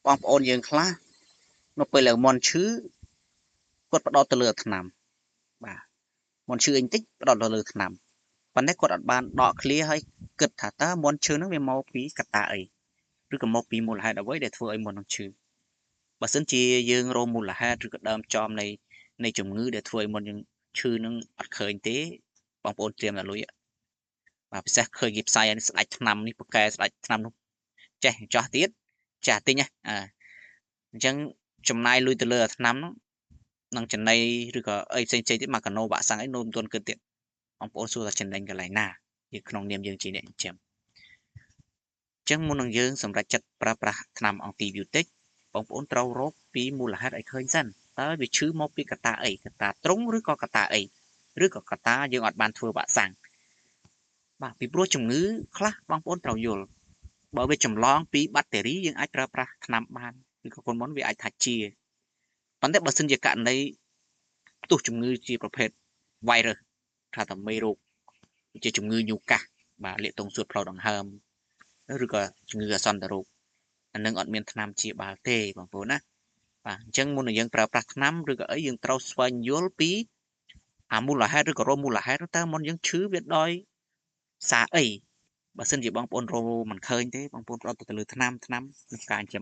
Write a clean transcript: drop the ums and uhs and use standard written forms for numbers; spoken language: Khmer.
បងប្អូនយើងខ្លះនៅពេលដែលមន់ឈឺគាត់ផ្ដោតទៅលើថ្នាំបាទមន់ឈឺអីបន្តិចផ្ដោតទៅលើថ្នាំប៉ុន្តែគាត់អត់បានដកឃ្លាហើយគិតថាតើមន់ឈឺនឹងវាមកពីកត្តាអីឬក៏មកពីមូលហេតុអ្វីដែលធ្វើឲ្យមន់នឹងឈឺបើសិនជាយើងរកមូលហេតុឬក៏ដើមចំនៃជំងឺដែលធ្វើឲ្យមន់យើងឈឺនឹងអត់ឃើញទេបងប្អូនត្រៀមតែលុយបាទពិសេសឃើញគេផ្សាយឲ្យស្ដាច់ថ្នាំនេះប្រកែស្ដាច់ថ្នាំនោះចេះចោះទៀតចាស់ទិញណាអញ្ចឹងចំណាយលុយទៅលើអាថ្នាំហ្នឹងនឹងចំណីឬក៏អីផ្សេងៗទៀតមកកាណូវ៉ាក់សាំងអីនៅមិនទាន់គិតទៀតបងប្អូនសួរថាចំណេញកន្លែងណាយើងក្នុងនាមយើងជាអ្នកចិញ្ចឹមអញ្ចឹងមុននឹងយើងសម្រេចចិត្តប្រើប្រាស់ថ្នាំអង់ទីប៊ីយោទិកបងប្អូនត្រូវរកពីមូលហេតុឲ្យឃើញសិនតើវាឈឺមកពីកត្តាអីកត្តាទ្រុងឬក៏កត្តាអីឬក៏កត្តាយើងអត់បានធ្វើវ៉ាក់សាំងបាទពីព្រោះជំងឺខ្លះបងប្អូនត្រូវយល់បើវាចម្លងពីបាក់តេរីយើងអាចប្រើប្រាស់ថ្នាំបានឬក៏គុណមុនវាអាចថាជាប៉ុន្តែបើសិនជាករណីផ្ទុះជំងឺជាប្រភេទ virus ថាតែមេរោគជាជំងឺញូកាសបាទលាកទងសួតផ្លូវដង្ហើមឬក៏ជំងឺអាសន្នរោគអានឹងអត់មានថ្នាំព្យាបាលទេបងប្អូនណាបាទអញ្ចឹងមុននឹងយើងប្រើប្រាស់ថ្នាំឬក៏អីយើងត្រូវស្វែងយល់ពីអាមូលហេតុឬក៏រោគមូលហេតុតើមុនយើងឈឺវាដោយសារអីបើសិនជាបងប្អូនរកមិនឃើញទេបងប្អូនផ្ដោតទៅលើថ្នាំក្នុងការចិញ្ចឹម